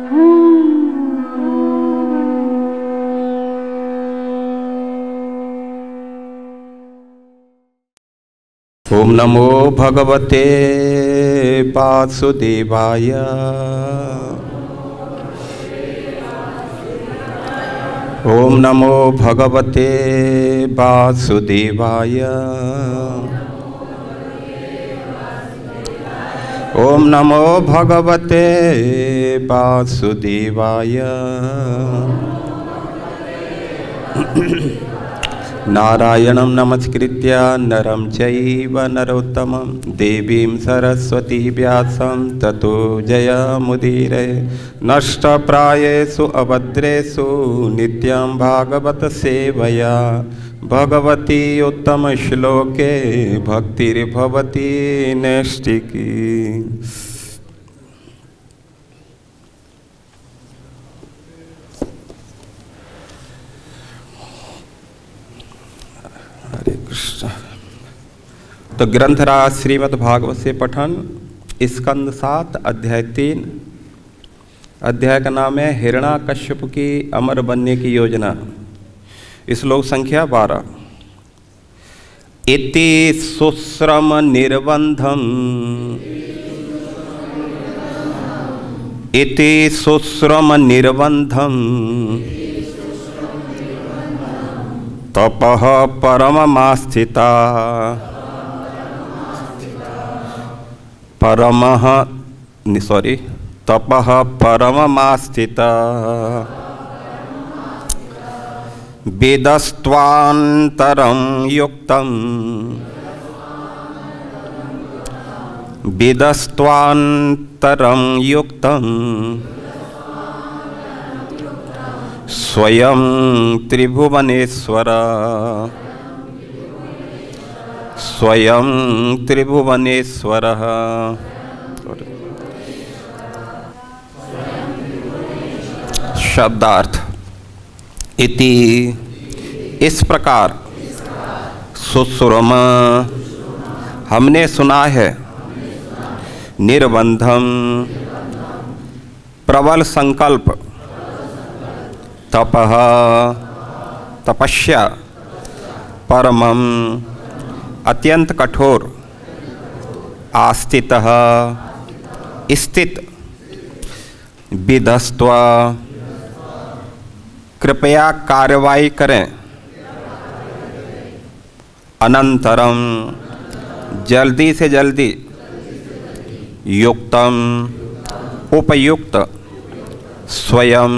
ओम नमो भगवते वासुदेवाय। ओम नमो भगवते वासुदेवाय। ओम नमो भगवते वासुदेवाय। नारायणं नमस्कृत्य नरं चैव नरोत्तमं देवीं सरस्वती व्यासं ततो जयमुदीरये। नष्टप्रायेषु अभद्रेषु नित्यं भागवत सेवया भगवती उत्तमश्लोके भक्तिर्भवति नैष्टिकी। हरे कृष्ण। तो ग्रंथराज श्रीमद् भागवत से पठन, स्कंद 7 अध्याय 3। अध्याय का नाम है हिरण्याकश्यप की अमर बनने की योजना। श्लोक संख्या 12। इति सुश्रम निर्बंधम, इति सुश्रम निर्बंधम तपः परममास्थिता। तपः परममास्थिता वेदस्त्वान्तरं युक्तं, वेदस्त्वान्तरं युक्तं स्वयं त्रिभुवनेश्वर, स्वयं त्रिभुवनेश्वरः। शब्दार्थ। इति इस प्रकार, सुश्रुम हमने सुना है, निर्बंधम प्रबल संकल्प, तपः तपस्या, परमं अत्यंत कठोर, आस्थितः स्थित, विधस्त्वा कृपया कार्रवाई करें, अनंतरम जल्दी से जल्दी, युक्तम उपयुक्त, स्वयं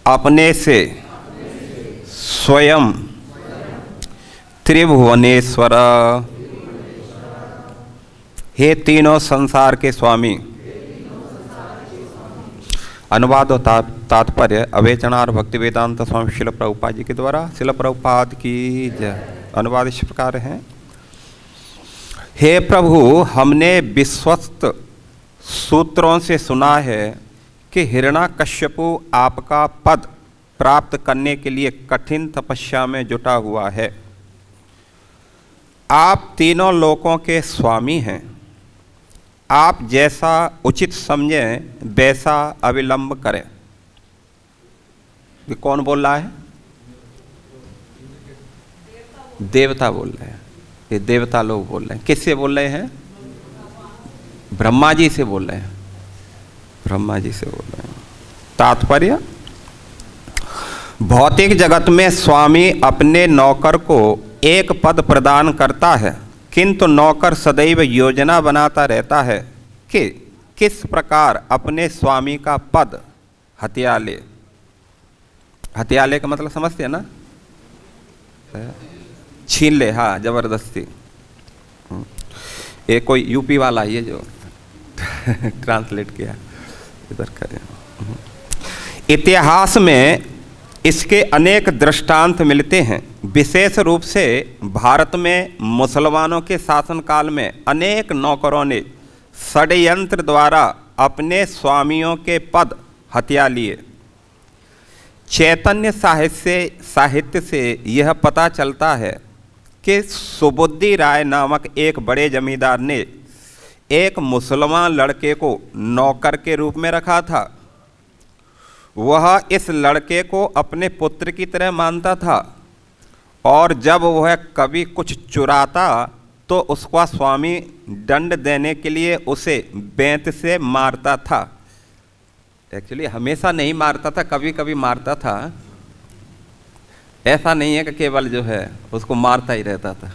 अपने से, स्वयं त्रिभुवनेश्वर हे तीनों संसार के स्वामी। अनुवाद और तात्पर्य अवेचनार भक्ति वेदांत स्वामी शिल प्रभुपाद जी के द्वारा। शिल प्रभुपाद की जय। अनुवाद इस प्रकार है। हे प्रभु, हमने विश्वस्त सूत्रों से सुना है कि हिरण्याकश्यपु आपका पद प्राप्त करने के लिए कठिन तपस्या में जुटा हुआ है। आप तीनों लोकों के स्वामी हैं। आप जैसा उचित समझें वैसा अविलंब करें। ये कौन बोल रहा है? देवता बोल रहे हैं। ये देवता लोग बोल रहे हैं। किससे बोल रहे हैं? ब्रह्मा जी से बोल रहे हैं। ब्रह्मा जी से बोल रहे हैं। तात्पर्य, भौतिक जगत में स्वामी अपने नौकर को एक पद प्रदान करता है, किंतु नौकर सदैव योजना बनाता रहता है कि किस प्रकार अपने स्वामी का पद हथिया ले। हथिया ले का मतलब समझते हैं ना? छीन ले, हाँ, जबरदस्ती। ये कोई यूपी वाला ये जो ट्रांसलेट किया इधर करें। इतिहास में इसके अनेक दृष्टांत मिलते हैं। विशेष रूप से भारत में मुसलमानों के शासनकाल में अनेक नौकरों ने षड्यंत्र द्वारा अपने स्वामियों के पद हथिया लिए। चैतन्य साहित्य से यह पता चलता है कि सुबुद्धि राय नामक एक बड़े जमींदार ने एक मुसलमान लड़के को नौकर के रूप में रखा था। वह इस लड़के को अपने पुत्र की तरह मानता था और जब वह कभी कुछ चुराता तो उसका स्वामी दंड देने के लिए उसे बेंत से मारता था। एक्चुअली हमेशा नहीं मारता था, कभी कभी मारता था। ऐसा नहीं है कि केवल जो है उसको मारता ही रहता था,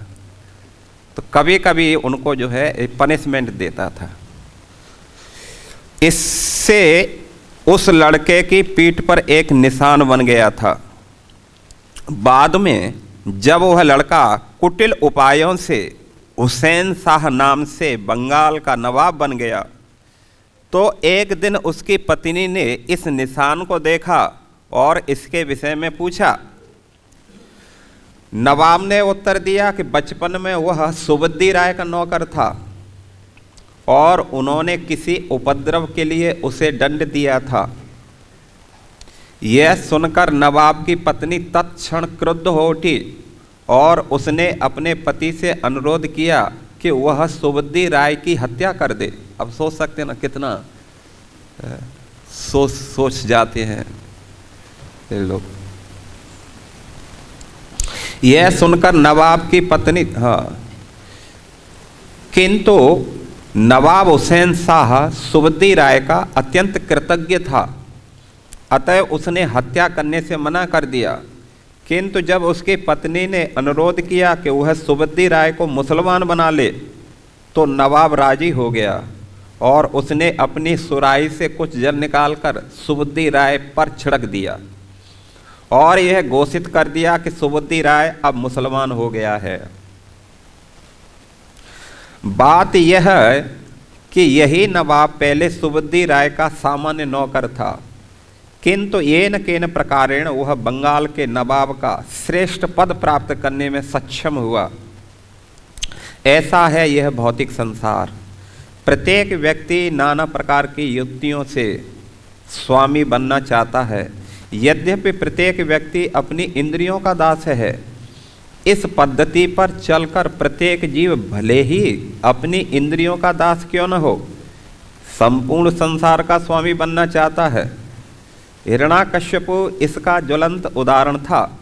तो कभी कभी उनको जो है पनिशमेंट देता था। इससे उस लड़के की पीठ पर एक निशान बन गया था। बाद में जब वह लड़का कुटिल उपायों से हुसैन शाह नाम से बंगाल का नवाब बन गया तो एक दिन उसकी पत्नी ने इस निशान को देखा और इसके विषय में पूछा। नवाब ने उत्तर दिया कि बचपन में वह सुबुद्धि राय का नौकर था और उन्होंने किसी उपद्रव के लिए उसे दंड दिया था। यह सुनकर नवाब की पत्नी तत्क्षण क्रुद्ध हो उठी और उसने अपने पति से अनुरोध किया कि वह सुबुद्धि राय की हत्या कर दे। अब सोच सकते हैं ना कितना सोच जाते हैं ये लोग। यह सुनकर नवाब की पत्नी किंतु नवाब हुसैन शाह सुबुद्धि राय का अत्यंत कृतज्ञ था, अतः उसने हत्या करने से मना कर दिया। किंतु जब उसकी पत्नी ने अनुरोध किया कि वह सुबुद्धि राय को मुसलमान बना ले तो नवाब राजी हो गया और उसने अपनी सुराही से कुछ जल निकालकर सुबुद्धि राय पर छिड़क दिया और यह घोषित कर दिया कि सुबुद्धि राय अब मुसलमान हो गया है। बात यह है कि यही नवाब पहले सुबुद्धि राय का सामान्य नौकर था, किंतु येन केन प्रकारेण वह बंगाल के नवाब का श्रेष्ठ पद प्राप्त करने में सक्षम हुआ। ऐसा है यह भौतिक संसार। प्रत्येक व्यक्ति नाना प्रकार की युक्तियों से स्वामी बनना चाहता है। यद्यपि प्रत्येक व्यक्ति अपनी इंद्रियों का दास है। इस पद्धति पर चलकर प्रत्येक जीव भले ही अपनी इंद्रियों का दास क्यों न हो, संपूर्ण संसार का स्वामी बनना चाहता है। हिरण्याकश्यपु इसका ज्वलंत उदाहरण था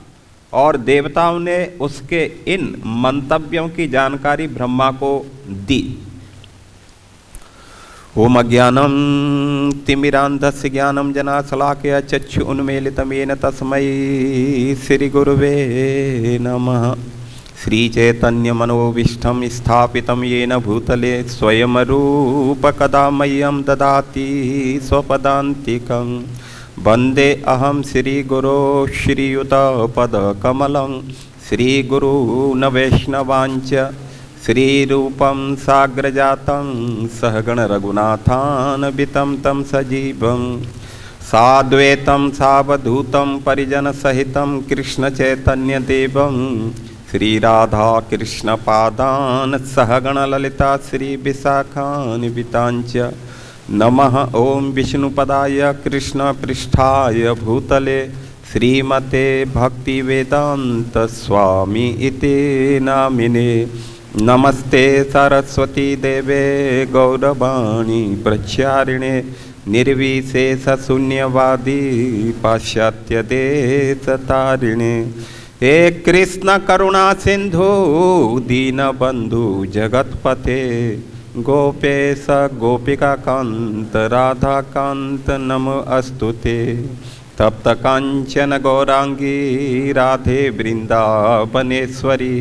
और देवताओं ने उसके इन मंतव्यों की जानकारी ब्रह्मा को दी। ओम अज्ञानम तिमिरांधस्य ज्ञानम जनाशलाकया चक्षु उन्मीलितमेन तस्मै श्री गुरुवे नमः। श्री चैतन्य मनोविष्ठम स्थापितं येन भूतले स्वयं रूप कदा मह्यं ददाति स्वपदान्तिकं। वंदे अहम श्री गुरो श्रीयुतपदकमलं श्रीगुरून् वैष्णवांच श्रीरूपं साग्रजातं सहगण रघुनाथान्वितं तं सजीवं साद्वैतं सावधूतं परिजनसहितं कृष्णचैतन्यदेवं श्रीराधा कृष्णपादान् सहगण ललिता श्रीविशाखान्वितांच। नमः ओं विष्णुपदाय कृष्णपृष्ठाय भूतले श्रीमते भक्तिवेदांत स्वामी इति नामिने। नमस्ते सरस्वती देवे गौरवाणी प्रचारिणे निर्विशेषशून्यवादी पाश्चात्यदेशतारिणे। हे कृष्ण करुणा सिंधु दीनबंधु जगतपते गोपेश गोपिका कांत राधा कांत नमो अस्तुते। तप्त कांचन गौरांगी राधे वृंदावनेश्वरी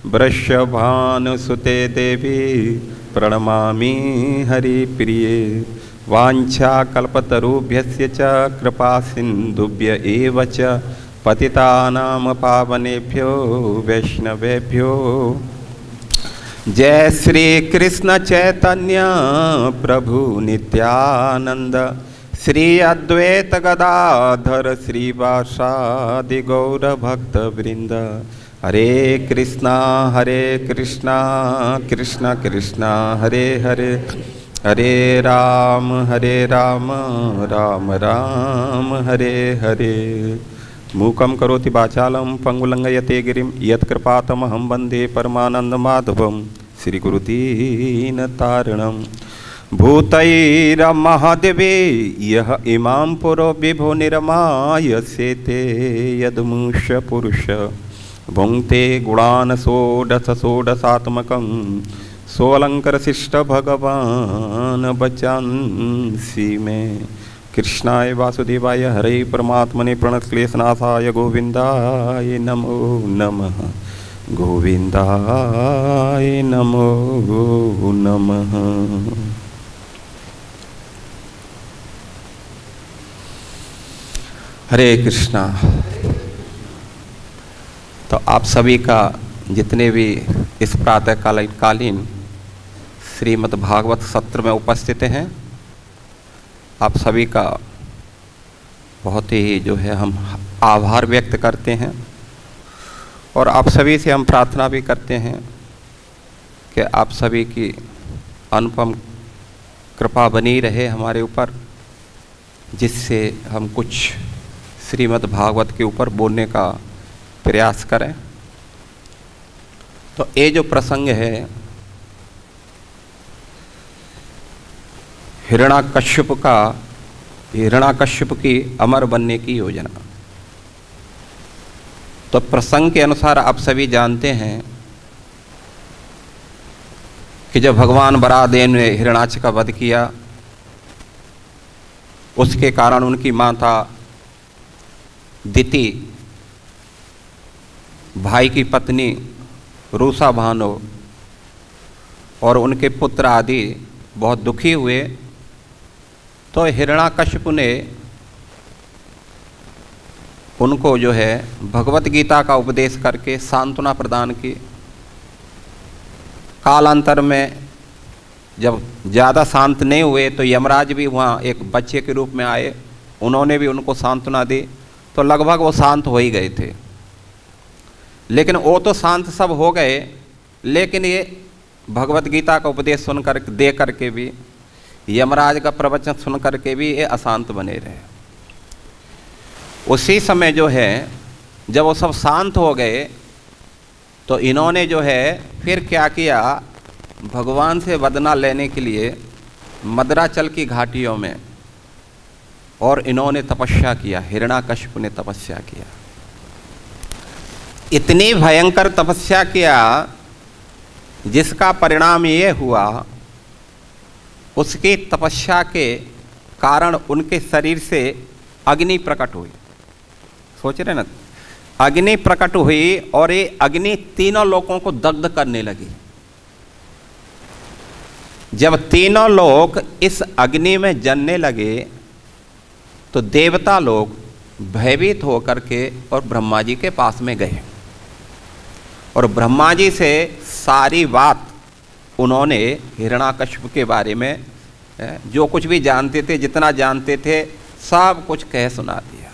वृषभानुसुते देवी प्रणमामि हरिप्रिये। वाञ्छाकल्पतरुभ्यस्य च कृपा सिन्धुभ्य एव च पतितानां पावनेभ्यो वैष्णवेभ्यो। जय श्री कृष्ण चैतन्य प्रभु नित्यानंद श्री अद्वैत गदाधर श्रीवासादि गौर भक्त वृंद। हरे कृष्णा कृष्ण कृष्ण हरे हरे हरे राम राम राम हरे हरे। मूकं करोति वाचालं पंगुलंघयते गिरिं यत्कृपातमहं वन्दे परमानन्दमाधवं। श्री गुरुदीन तारणम भूतैरमहादेवे यह इमां पुरो विभो निर्माय सेते यदमुष पुरुष भुंक्ते गुणान् षोडशात्मकं सोऽलङ्कृशिष्ट भगवान् वचांसि मे। कृष्णाय वासुदेवाय हरे परमात्मने प्रणतक्लेशनाशाय गोविन्दाय नमो नमः। गोविन्दाय नमो नमः। हरे कृष्णा। तो आप सभी का जितने भी इस प्रातःकालीन श्रीमद् भागवत सत्र में उपस्थित हैं, आप सभी का बहुत ही जो है हम आभार व्यक्त करते हैं और आप सभी से हम प्रार्थना भी करते हैं कि आप सभी की अनुपम कृपा बनी रहे हमारे ऊपर, जिससे हम कुछ श्रीमद् भागवत के ऊपर बोलने का प्रयास करें। तो ये जो प्रसंग है हिरण्याकश्यप की अमर बनने की योजना, तो प्रसंग के अनुसार आप सभी जानते हैं कि जब भगवान बराहदेव ने हिरण्याक्ष का वध किया, उसके कारण उनकी माता दिति, भाई की पत्नी रूसा भानो और उनके पुत्र आदि बहुत दुखी हुए। तो हिरण्याकश्यप ने उनको जो है भगवत गीता का उपदेश करके सांत्वना प्रदान की। कालांतर में जब ज़्यादा शांत नहीं हुए तो यमराज भी वहाँ एक बच्चे के रूप में आए, उन्होंने भी उनको सांत्वना दी, तो लगभग वो शांत हो ही गए थे। लेकिन वो तो शांत सब हो गए, लेकिन ये भगवत गीता का उपदेश सुनकर दे करके भी, यमराज का प्रवचन सुन करके भी ये अशांत बने रहे। उसी समय जो है जब वो सब शांत हो गए तो इन्होंने जो है फिर क्या किया, भगवान से वदना लेने के लिए मद्राचल की घाटियों में और इन्होंने तपस्या किया। हिरण्याकश्यप ने तपस्या किया, इतनी भयंकर तपस्या किया जिसका परिणाम ये हुआ, उसकी तपस्या के कारण उनके शरीर से अग्नि प्रकट हुई। सोच रहे ना, अग्नि प्रकट हुई और ये अग्नि तीनों लोगों को दग्ध करने लगी। जब तीनों लोग इस अग्नि में जलने लगे तो देवता लोग भयभीत होकर के और ब्रह्मा जी के पास में गए और ब्रह्मा जी से सारी बात उन्होंने हिरण्याकश्यप के बारे में जो कुछ भी जानते थे, जितना जानते थे, सब कुछ कह सुना दिया।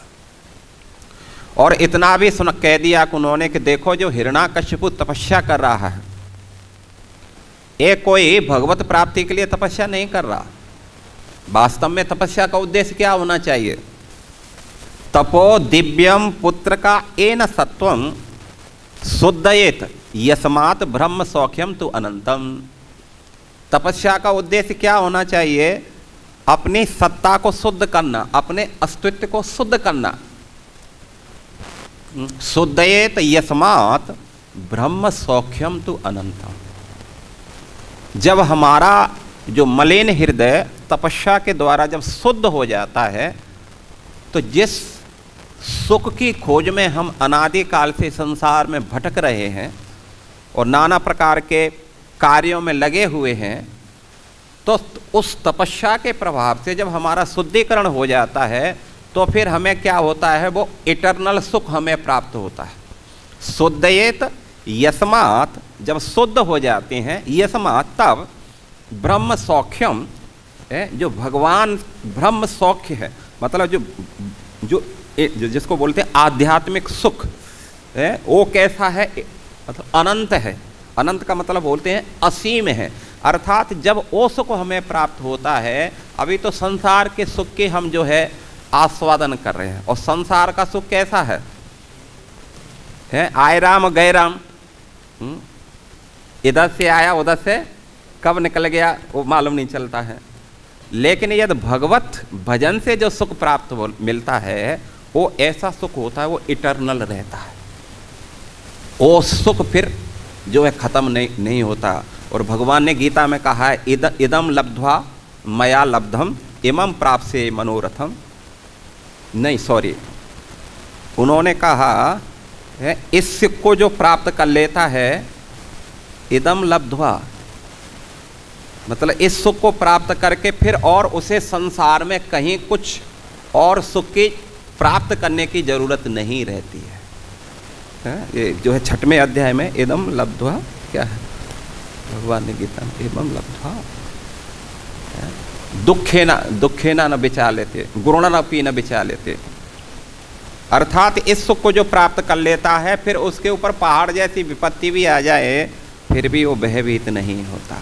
और इतना भी कह दिया कि उन्होंने कि देखो जो हिरण्याकश्यप तपस्या कर रहा है, ये कोई भगवत प्राप्ति के लिए तपस्या नहीं कर रहा। वास्तव में तपस्या का उद्देश्य क्या होना चाहिए? तपो दिव्यम पुत्र का एन सत्वम शुद्धयेत यस्मात् ब्रह्म सौख्यम तु अनंतम। तपस्या का उद्देश्य क्या होना चाहिए? अपनी सत्ता को शुद्ध करना, अपने अस्तित्व को शुद्ध करना। शुद्धयेत यस्मात् ब्रह्म सौख्यम तु अनंतम। जब हमारा जो मलिन हृदय तपस्या के द्वारा जब शुद्ध हो जाता है, तो जिस सुख की खोज में हम अनादिकाल से संसार में भटक रहे हैं और नाना प्रकार के कार्यों में लगे हुए हैं, तो उस तपस्या के प्रभाव से जब हमारा शुद्धिकरण हो जाता है तो फिर हमें क्या होता है, वो इटर्नल सुख हमें प्राप्त होता है। शुद्धयेत यस्मात्, जब शुद्ध हो जाते हैं, यस्मात् तब ब्रह्म सौख्यम, जो भगवान ब्रह्म सौख्य है, मतलब जो जिसको बोलते हैं आध्यात्मिक सुख है, वो कैसा है, मतलब अनंत है। अनंत का मतलब बोलते हैं असीम है। अर्थात जब वो सुख हमें प्राप्त होता है, अभी तो संसार के सुख के हम जो है आस्वादन कर रहे हैं, और संसार का सुख कैसा है आए राम गए राम। इधर से आया उधर से कब निकल गया वो मालूम नहीं चलता है। लेकिन यदि भगवत भजन से जो सुख प्राप्त मिलता है वो ऐसा सुख होता है, वो इटर्नल रहता है, वो सुख फिर जो है खत्म नहीं होता। और भगवान ने गीता में कहा है इदम लब्ध्वा मया लब्धम इमं प्राप्त से मनोरथम, नहीं सॉरी, उन्होंने कहा है इस सुख को जो प्राप्त कर लेता है, इदम लब्ध्वा मतलब इस सुख को प्राप्त करके फिर और उसे संसार में कहीं कुछ और सुख की प्राप्त करने की जरूरत नहीं रहती है। ये जो है 6वें अध्याय में इदम लब्ध्वा क्या है, भगवान ने गीता में इदम लब्ध्वा दुखेना न बिचा लेते, गुरुणा न पी न बिचा लेते, अर्थात इस सुख को जो प्राप्त कर लेता है फिर उसके ऊपर पहाड़ जैसी विपत्ति भी आ जाए फिर भी वो भयभीत नहीं होता।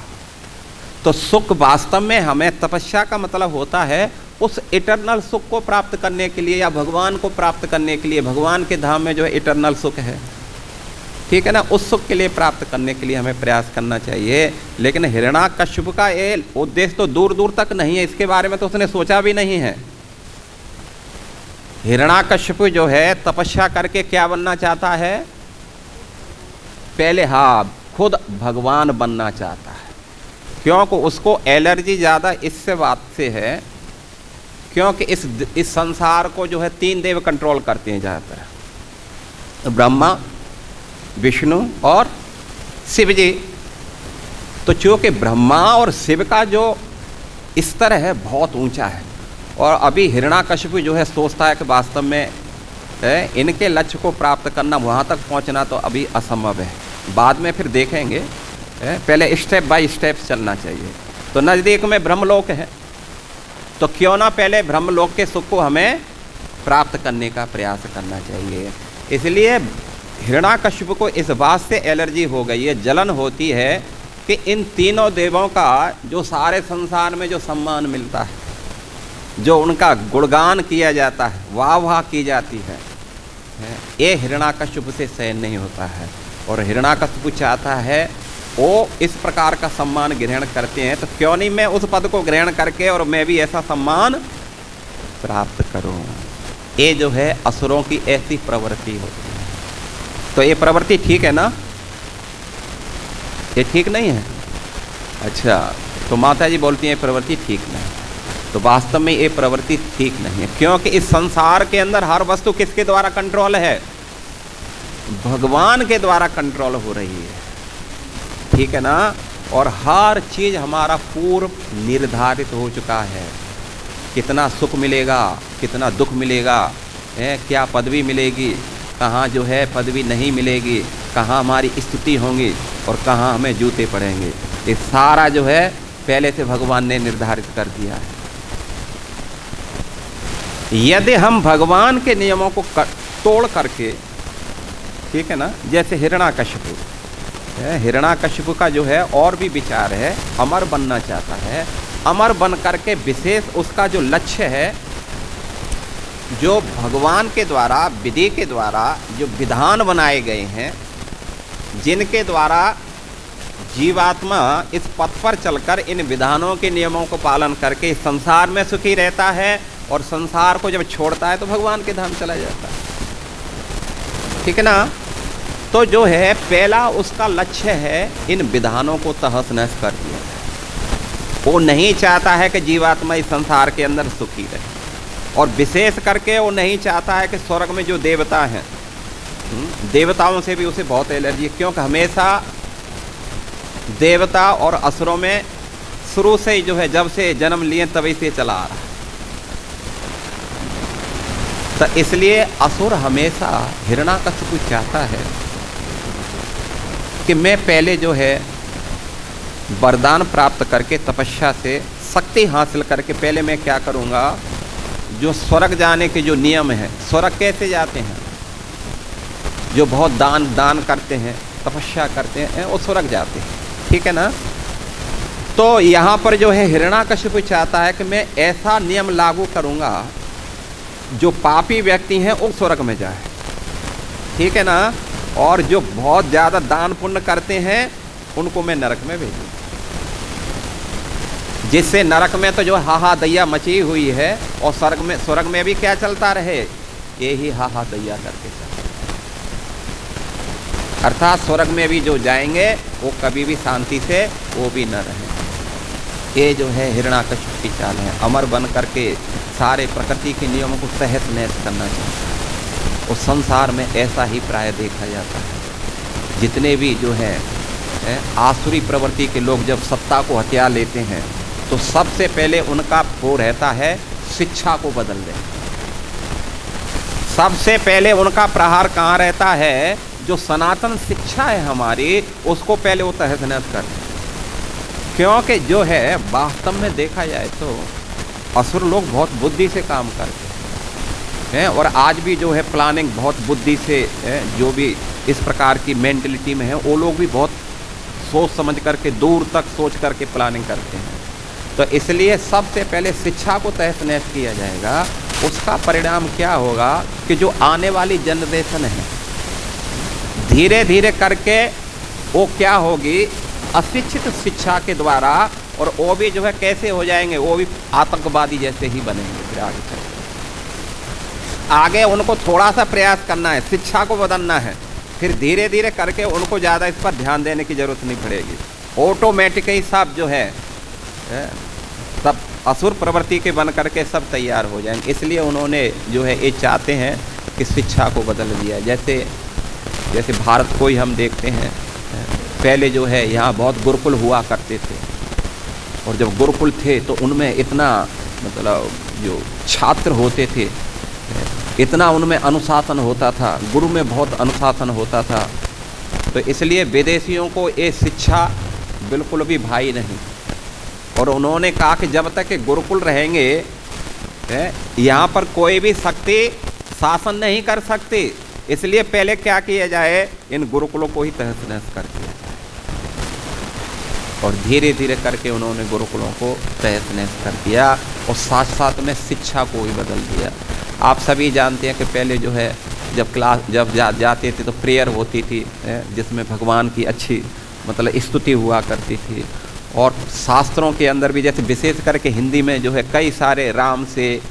तो सुख वास्तव में हमें तपस्या का मतलब होता है उस इटर्नल सुख को प्राप्त करने के लिए या भगवान को प्राप्त करने के लिए, भगवान के धाम में जो है इटर्नल सुख है, ठीक है ना, उस सुख के लिए प्राप्त करने के लिए हमें प्रयास करना चाहिए। लेकिन हिरण्याकश्यप का ये उद्देश्य तो दूर दूर तक नहीं है, इसके बारे में तो उसने सोचा भी नहीं है। हिरण्याकश्यप जो है तपस्या करके क्या बनना चाहता है, पहले हाँ खुद भगवान बनना चाहता है, क्योंकि उसको एलर्जी ज़्यादा इससे बात से है क्योंकि इस संसार को जो है 3 देव कंट्रोल करते हैं ज़्यादातर, ब्रह्मा विष्णु और शिव जी। तो चूँकि ब्रह्मा और शिव का जो स्तर है बहुत ऊंचा है, और अभी हिरण्याकश्यप जो है सोचता है कि वास्तव में इनके लक्ष्य को प्राप्त करना, वहाँ तक पहुँचना तो अभी असंभव है, बाद में फिर देखेंगे, पहले स्टेप बाय स्टेप चलना चाहिए। तो नज़दीक में ब्रह्मलोक है, तो क्यों ना पहले ब्रह्मलोक के सुख को हमें प्राप्त करने का प्रयास करना चाहिए। इसलिए हिरण्याकश्यप को इस बात से एलर्जी हो गई है, जलन होती है कि इन तीनों देवों का जो सारे संसार में जो सम्मान मिलता है, जो उनका गुणगान किया जाता है, वाह वाह की जाती है, ये हिरण्याकश्यप से सहन नहीं होता है। और हिरण्याकश्यप चाहता है वो इस प्रकार का सम्मान ग्रहण करते हैं, तो क्यों नहीं मैं उस पद को ग्रहण करके और मैं भी ऐसा सम्मान प्राप्त करूं। ये जो है असुरों की ऐसी प्रवृत्ति होती है। तो ये प्रवृत्ति ठीक है ना, ये ठीक नहीं है? अच्छा, तो माता जी बोलती हैं प्रवृत्ति ठीक नहीं, तो वास्तव में ये प्रवृत्ति ठीक नहीं है, क्योंकि इस संसार के अंदर हर वस्तु किसके द्वारा कंट्रोल है, भगवान के द्वारा कंट्रोल हो रही है, ठीक है ना। और हर चीज़ हमारा पूर्व निर्धारित हो चुका है, कितना सुख मिलेगा, कितना दुख मिलेगा, क्या पदवी मिलेगी, कहाँ जो है पदवी नहीं मिलेगी, कहाँ हमारी स्तुति होंगी और कहाँ हमें जूते पड़ेंगे, ये सारा जो है पहले से भगवान ने निर्धारित कर दिया है। यदि हम भगवान के नियमों को तोड़ करके, ठीक है ना, जैसे हिरण्याकश्यप का जो है और भी विचार है, अमर बनना चाहता है, अमर बन करके विशेष उसका जो लक्ष्य है, जो भगवान के द्वारा विधि के द्वारा जो विधान बनाए गए हैं, जिनके द्वारा जीवात्मा इस पथ पर चलकर इन विधानों के नियमों को पालन करके इस संसार में सुखी रहता है, और संसार को जब छोड़ता है तो भगवान के धाम चला जाता है, ठीक है ना। तो जो है पहला उसका लक्ष्य है इन विधानों को तहस नहस कर दिया जाए। वो नहीं चाहता है कि जीवात्मा इस संसार के अंदर सुखी रहे, और विशेष करके वो नहीं चाहता है कि स्वर्ग में जो देवता हैं, देवताओं से भी उसे बहुत एलर्जी है, क्योंकि हमेशा देवता और असुरों में शुरू से ही जो है जब से जन्म लिए तभी से चला आ रहा है। तो इसलिए असुर हमेशा हिरण्याकश्यप चाहता है कि मैं पहले जो है वरदान प्राप्त करके तपस्या से शक्ति हासिल करके पहले मैं क्या करूँगा, जो स्वर्ग जाने के जो नियम है, स्वर्ग कैसे जाते हैं, जो बहुत दान करते हैं, तपस्या करते हैं, वो स्वर्ग जाते हैं, ठीक है ना। तो यहाँ पर जो है हिरण्याकश्यप चाहता है कि मैं ऐसा नियम लागू करूँगा जो पापी व्यक्ति हैं वो स्वर्ग में जाए, ठीक है ना, और जो बहुत ज़्यादा दान पुण्य करते हैं उनको मैं नरक में भेजूँ। जिससे नरक में तो जो हाहा दैया मची हुई है, और स्वर्ग में भी क्या चलता रहे, ये ही हाहा दैया करके चलता। अर्थात स्वर्ग में भी जो जाएंगे वो कभी भी शांति से वो भी न रहे। ये जो है हिरण्याकश्यप की चाल है, अमर बन करके सारे प्रकृति के नियमों को तहस नहस करना चाहता है। और संसार में ऐसा ही प्राय देखा जाता है। जितने भी जो है आसुरी प्रवृत्ति के लोग जब सत्ता को हथिया लेते हैं तो सबसे पहले उनका वो रहता है शिक्षा को बदल दें। सबसे पहले उनका प्रहार कहाँ रहता है, जो सनातन शिक्षा है हमारी, उसको पहले वो तहस नहस कर दें। क्योंकि जो है वास्तव में देखा जाए तो असुर लोग बहुत बुद्धि से काम करते हैं, और आज भी जो है प्लानिंग बहुत बुद्धि से जो भी इस प्रकार की मेंटलिटी में है, वो लोग भी बहुत सोच समझ करके दूर तक सोच करके प्लानिंग करते हैं। तो इसलिए सबसे पहले शिक्षा को तहस नहस किया जाएगा। उसका परिणाम क्या होगा कि जो आने वाली जनरेशन है धीरे धीरे करके वो क्या होगी, अशिक्षित शिक्षा के द्वारा, और वो भी जो है कैसे हो जाएंगे, वो भी आतंकवादी जैसे ही बनेंगे। फिर आगे उनको थोड़ा सा प्रयास करना है, शिक्षा को बदलना है, फिर धीरे धीरे करके उनको ज़्यादा इस पर ध्यान देने की जरूरत नहीं पड़ेगी। ऑटोमेटिकली सब जो है सब असुर प्रवृत्ति के बन करके सब तैयार हो जाएंगे। इसलिए उन्होंने जो है ये चाहते हैं कि शिक्षा को बदल दिया। जैसे भारत को ही हम देखते हैं, पहले जो है यहाँ बहुत गुरुकुल हुआ करते थे, और जब गुरुकुल थे तो उनमें इतना मतलब जो छात्र होते थे इतना उनमें अनुशासन होता था, गुरु में बहुत अनुशासन होता था। तो इसलिए विदेशियों को ये शिक्षा बिल्कुल भी भाई नहीं, और उन्होंने कहा कि जब तक के गुरुकुल रहेंगे यहाँ पर कोई भी शक्ति शासन नहीं कर सकती। इसलिए पहले क्या किया जाए, इन गुरुकुलों को ही तहस नहस कर दिया जाए। और धीरे धीरे करके उन्होंने गुरुकुलों को तहस नहस कर दिया, और साथ साथ में शिक्षा को भी बदल दिया। आप सभी जानते हैं कि पहले जो है जब जाते थे तो प्रेयर होती थी, जिसमें भगवान की अच्छी मतलब स्तुति हुआ करती थी। और शास्त्रों के अंदर भी जैसे विशेष करके हिंदी में जो है कई सारे राम से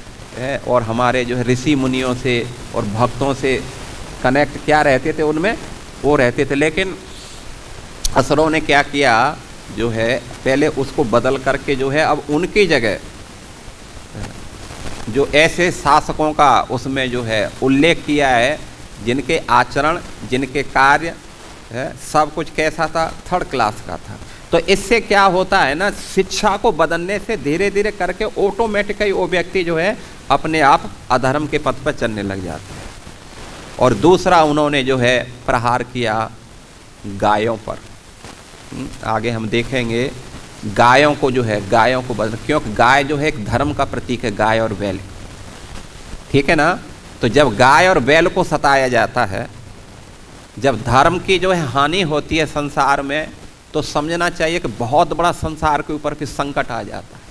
और हमारे जो है ऋषि मुनियों से और भक्तों से कनेक्ट क्या रहते थे, उनमें वो रहते थे। लेकिन असुरों ने क्या किया, जो है पहले उसको बदल करके जो है अब उनकी जगह जो ऐसे शासकों का उसमें जो है उल्लेख किया है जिनके आचरण जिनके कार्य सब कुछ कैसा था, थर्ड क्लास का था। तो इससे क्या होता है ना, शिक्षा को बदलने से धीरे धीरे करके ऑटोमेटिकली वो व्यक्ति जो है अपने आप अधर्म के पथ पर चलने लग जाता है। और दूसरा उन्होंने जो है प्रहार किया गायों पर। आगे हम देखेंगे गायों को जो है गायों को बदल, क्योंकि गाय जो है एक धर्म का प्रतीक है, गाय और बैल, ठीक है ना। तो जब गाय और बैल को सताया जाता है, जब धर्म की जो है हानि होती है संसार में, तो समझना चाहिए कि बहुत बड़ा संसार के ऊपर फिर संकट आ जाता है।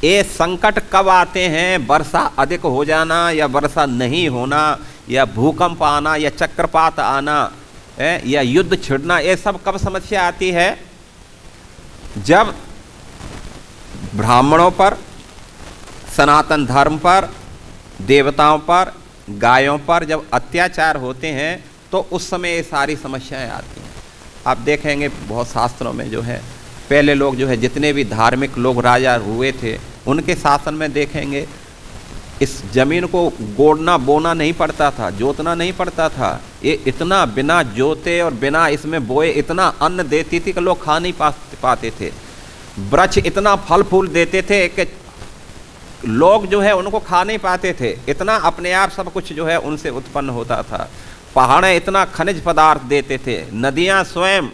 ये संकट कब आते हैं, वर्षा अधिक हो जाना या वर्षा नहीं होना या भूकंप आना या चक्रपात आना या युद्ध छिड़ना, ये सब कब समस्या आती है, जब ब्राह्मणों पर, सनातन धर्म पर, देवताओं पर, गायों पर जब अत्याचार होते हैं तो उस समय ये सारी समस्याएं आती हैं। आप देखेंगे बहुत शास्त्रों में जो है पहले लोग जो है जितने भी धार्मिक लोग राजा हुए थे उनके शासन में देखेंगे इस जमीन को गोड़ना बोना नहीं पड़ता था, जोतना नहीं पड़ता था। ये इतना बिना जोते और बिना इसमें बोए इतना अन्न देती थी कि लोग खा नहीं पाते थे। वृक्ष इतना फल फूल देते थे कि लोग जो है उनको खा नहीं पाते थे, इतना अपने आप सब कुछ जो है उनसे उत्पन्न होता था। पहाड़ें इतना खनिज पदार्थ देते थे, नदियाँ स्वयं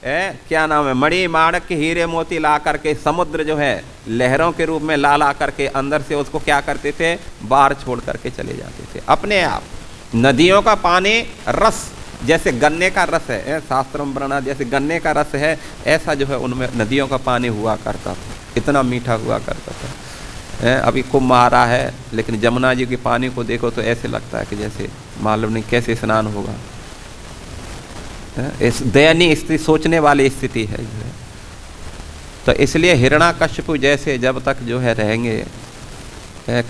क्या नाम है, मणि माणक के हीरे मोती ला करके, समुद्र जो है लहरों के रूप में ला करके अंदर से उसको क्या करते थे, बाहर छोड़ करके चले जाते थे अपने आप। नदियों का पानी रस जैसे गन्ने का रस है, शास्त्रों में वर्णन जैसे गन्ने का रस है, ऐसा जो है उनमें नदियों का पानी हुआ करता था, इतना मीठा हुआ करता था। अभी कुंभ आ रहा है लेकिन जमुना जी के पानी को देखो तो ऐसे लगता है कि जैसे मालूम नहीं कैसे स्नान होगा। इस दयनीय स्थिति, सोचने वाली स्थिति है जो है। तो इसलिए हिरण्याकश्यप जैसे जब तक जो है रहेंगे,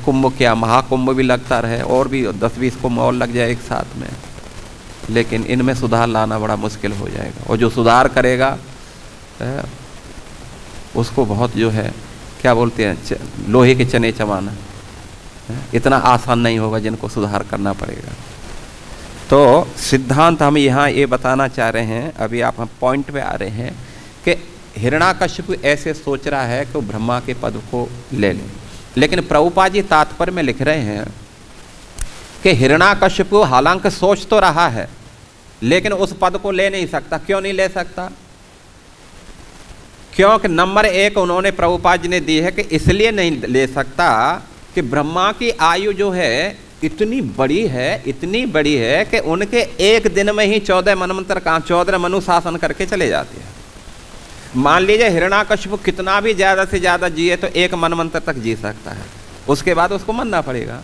कुंभ क्या महाकुंभ भी लगता रहे और भी 10-20 कुंभ और लग जाए एक साथ में, लेकिन इनमें सुधार लाना बड़ा मुश्किल हो जाएगा। और जो सुधार करेगा उसको बहुत जो है क्या बोलते हैं, लोहे के चने चबाना, इतना आसान नहीं होगा जिनको सुधार करना पड़ेगा। तो सिद्धांत हम यहाँ ये बताना चाह रहे हैं, अभी आप हम पॉइंट पे आ रहे हैं कि हिरण्याकश्यप ऐसे सोच रहा है कि वो ब्रह्मा के पद को ले ले, लेकिन प्रभुपाद जी तात्पर्य में लिख रहे हैं कि हिरण्याकश्यप हालांकि सोच तो रहा है लेकिन उस पद को ले नहीं सकता। क्यों नहीं ले सकता? क्योंकि नंबर 1 उन्होंने प्रभुपाद जी ने दी है कि इसलिए नहीं ले सकता कि ब्रह्मा की आयु जो है इतनी बड़ी है कि उनके एक दिन में ही 14 मनवंतर का 14 मनु शासन करके चले जाते हैं। मान लीजिए हिरण्याकश्यप कितना भी ज़्यादा से ज़्यादा जिए तो 1 मनवंतर तक जी सकता है, उसके बाद उसको मरना पड़ेगा,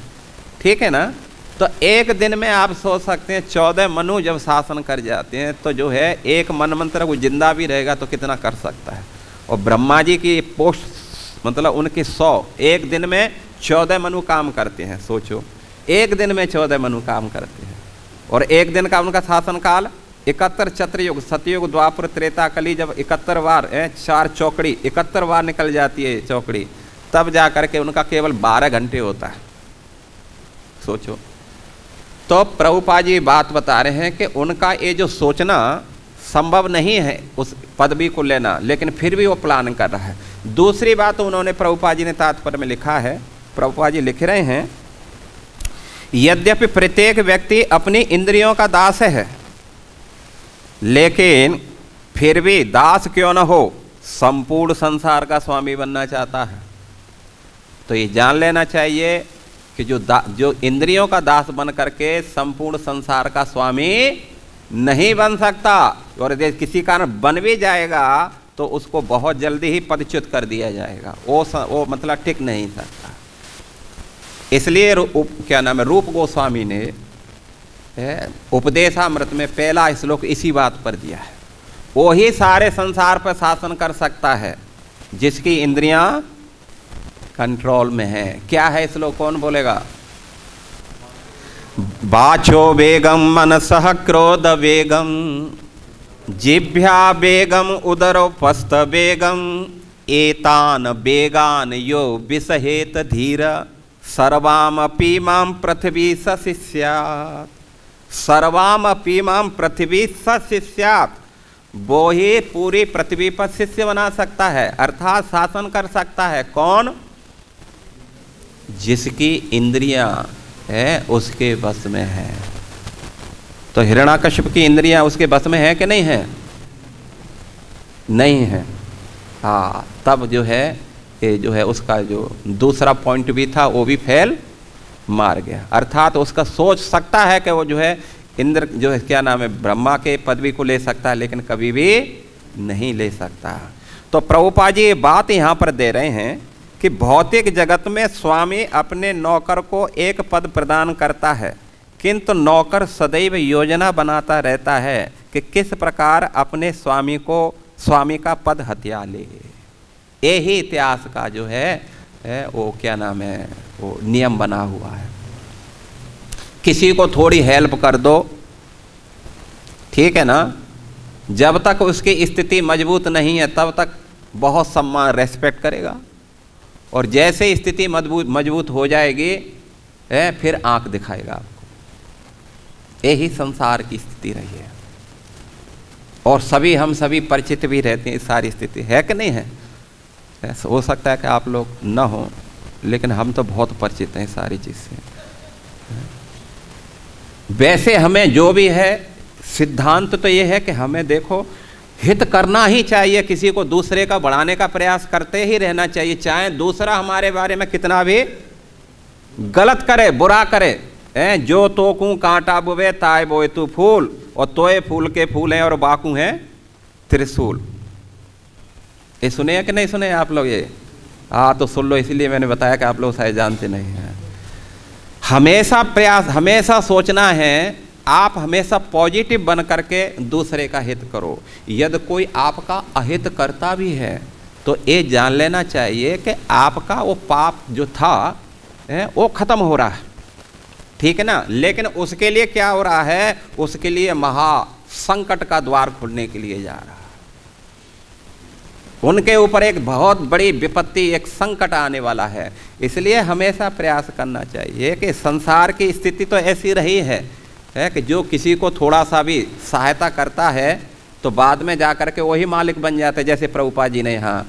ठीक है ना। तो एक दिन में आप सोच सकते हैं 14 मनु जब शासन कर जाते हैं तो जो है 1 मनवंतर वो जिंदा भी रहेगा तो कितना कर सकता है। और ब्रह्मा जी की पोस्ट मतलब उनके 100 एक दिन में 14 मनु काम करते हैं। सोचो, एक दिन में 14 मनु काम करते हैं और एक दिन का उनका शासन काल 71 चतुर्युग, सतयुग, द्वापर, त्रेता, कली, जब 71 बार 4 चौकड़ी 71 बार निकल जाती है चौकड़ी, तब जा करके उनका केवल 12 घंटे होता है। सोचो, तो प्रभुपाद जी बात बता रहे हैं कि उनका ये जो सोचना संभव नहीं है उस पदवी को लेना, लेकिन फिर भी वो प्लान कर रहा है। दूसरी बात उन्होंने प्रभुपाद जी ने तात्पर्य में लिखा है, प्रभुपाद जी लिख रहे हैं, यद्यपि प्रत्येक व्यक्ति अपनी इंद्रियों का दास है, लेकिन फिर भी दास क्यों न हो, संपूर्ण संसार का स्वामी बनना चाहता है। तो ये जान लेना चाहिए कि जो इंद्रियों का दास बन करके संपूर्ण संसार का स्वामी नहीं बन सकता, और यदि किसी कारण बन भी जाएगा तो उसको बहुत जल्दी ही पदच्युत कर दिया जाएगा, वो मतलब टिक नहीं सकता। इसलिए क्या नाम है, रूप गोस्वामी ने उपदेशामृत में पहला श्लोक इसी बात पर दिया है। वो ही सारे संसार पर शासन कर सकता है जिसकी इंद्रियां कंट्रोल में है। क्या है श्लोक, कौन बोलेगा? वाचो वेगम मनसः क्रोध वेगम, जिह्वा वेगम उदरोपस्थ वेगम, एतान वेगान यो विसहेत धीर, सर्वामपि मां पृथ्वी सशिष्यात्। सर्वामपि मां पृथ्वी सशिष्यात्, वो ही पूरी पृथ्वी पर शिष्य बना सकता है, अर्थात शासन कर सकता है। कौन? जिसकी इंद्रियां है उसके बस में है। तो हिरण्याकश्यप की इंद्रियां उसके बस में है कि नहीं है? नहीं है। हाँ, तब जो है ये जो है उसका जो दूसरा पॉइंट भी था वो भी फेल मार गया। अर्थात उसका सोच सकता है कि वो जो है इंद्र जो है क्या नाम है ब्रह्मा के पदवी को ले सकता है, लेकिन कभी भी नहीं ले सकता। तो प्रभुपाद जी ये बात यहाँ पर दे रहे हैं कि भौतिक जगत में स्वामी अपने नौकर को एक पद प्रदान करता है, किंतु नौकर सदैव योजना बनाता रहता है कि किस प्रकार अपने स्वामी का पद हथिया ले। यही इतिहास का जो है वो क्या नाम है वो नियम बना हुआ है। किसी को थोड़ी हेल्प कर दो, ठीक है ना, जब तक उसकी स्थिति मजबूत नहीं है तब तक बहुत सम्मान रेस्पेक्ट करेगा, और जैसे स्थिति मजबूत हो जाएगी फिर आंख दिखाएगा आपको। यही संसार की स्थिति रही है, और हम सभी परिचित भी रहते हैं इस सारी स्थिति, है कि नहीं है? हो सकता है कि आप लोग न हो, लेकिन हम तो बहुत परिचित हैं सारी चीज़ से। वैसे हमें जो भी है सिद्धांत तो ये है कि हमें देखो हित करना ही चाहिए, किसी को दूसरे का बढ़ाने का प्रयास करते ही रहना चाहिए, चाहे दूसरा हमारे बारे में कितना भी गलत करे, बुरा करे। जो तोकू कांटा बुवे ताए बोए तू फूल, और तोए फूल के फूल हैं और बाकू हैं त्रिशूल। ये सुने हैं कि नहीं सुने आप लोग? ये तो सुन लो, इसीलिए मैंने बताया कि आप लोग शायद जानते नहीं हैं। हमेशा प्रयास, हमेशा सोचना है आप हमेशा पॉजिटिव बन करके दूसरे का हित करो। यदि कोई आपका अहित करता भी है तो ये जान लेना चाहिए कि आपका वो पाप जो था वो खत्म हो रहा है, ठीक है ना। लेकिन उसके लिए क्या हो रहा है, उसके लिए महा संकट का द्वार खुलने के लिए जा रहा है। उनके ऊपर एक बहुत बड़ी विपत्ति, एक संकट आने वाला है। इसलिए हमेशा प्रयास करना चाहिए कि संसार की स्थिति तो ऐसी रही है कि जो किसी को थोड़ा सा भी सहायता करता है तो बाद में जाकर के वही मालिक बन जाते हैं। जैसे प्रभुपाद जी ने यहाँ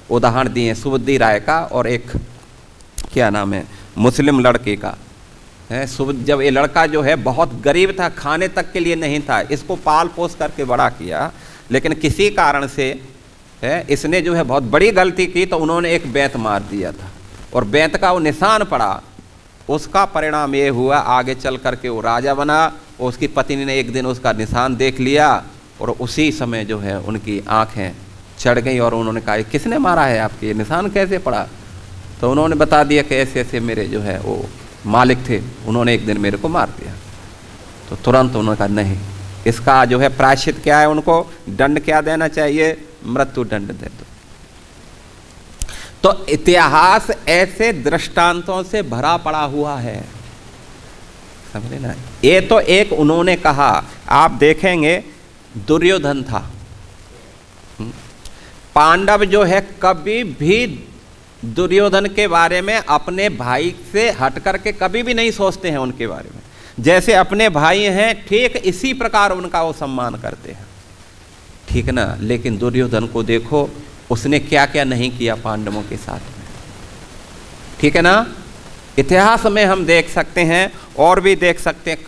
उदाहरण दिए सुबुद्धि राय का और एक क्या नाम है मुस्लिम लड़के का है। जब ये लड़का जो है बहुत गरीब था, खाने तक के लिए नहीं था, इसको पाल पोस करके बड़ा किया, लेकिन किसी कारण से इसने जो है बहुत बड़ी गलती की तो उन्होंने एक बेंत मार दिया था और बेंत का वो निशान पड़ा। उसका परिणाम ये हुआ आगे चल करके वो राजा बना। उसकी पत्नी ने एक दिन उसका निशान देख लिया और उसी समय जो है उनकी आंखें चढ़ गई और उन्होंने कहा किसने मारा है, आपके निशान कैसे पड़ा? तो उन्होंने बता दिया कि ऐसे ऐसे मेरे जो है वो मालिक थे, उन्होंने एक दिन मेरे को मार दिया। तो तुरंत उन्होंने कहा नहीं, इसका जो है प्रायश्चित क्या है, उनको दंड क्या देना चाहिए, मृत्यु दंड दे दो। तो इतिहास ऐसे दृष्टांतों से भरा पड़ा हुआ है, समझे ना। ये तो एक उन्होंने कहा, आप देखेंगे दुर्योधन था, पांडव जो है कभी भी दुर्योधन के बारे में अपने भाई से हट करके कभी भी नहीं सोचते हैं उनके बारे में। जैसे अपने भाई हैं ठीक इसी प्रकार उनका वो सम्मान करते हैं, ठीक ना। लेकिन दुर्योधन को देखो, उसने क्या क्या नहीं किया पांडवों के साथ में, ठीक है ना। इतिहास में हम देख सकते हैं और भी देख सकते हैं।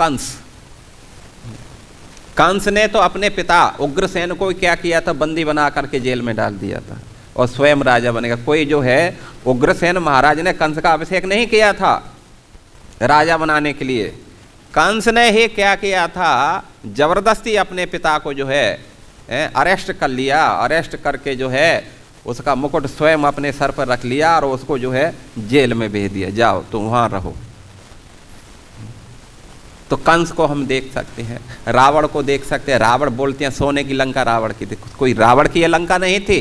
कंस ने तो अपने पिता उग्रसेन को क्या किया था, बंदी बना करके जेल में डाल दिया था और स्वयं राजा बनेगा। कोई जो है उग्रसेन महाराज ने कंस का अभिषेक नहीं किया था राजा बनाने के लिए, कंस ने ही क्या किया था, जबरदस्ती अपने पिता को जो है अरेस्ट कर लिया। अरेस्ट करके जो है उसका मुकुट स्वयं अपने सर पर रख लिया और उसको जो है जेल में भेज दिया, जाओ तुम वहाँ रहो। तो कंस को हम देख सकते हैं, रावण को देख सकते हैं। रावण बोलते हैं सोने की लंका रावण की, देखो कोई रावण की ये लंका नहीं थी,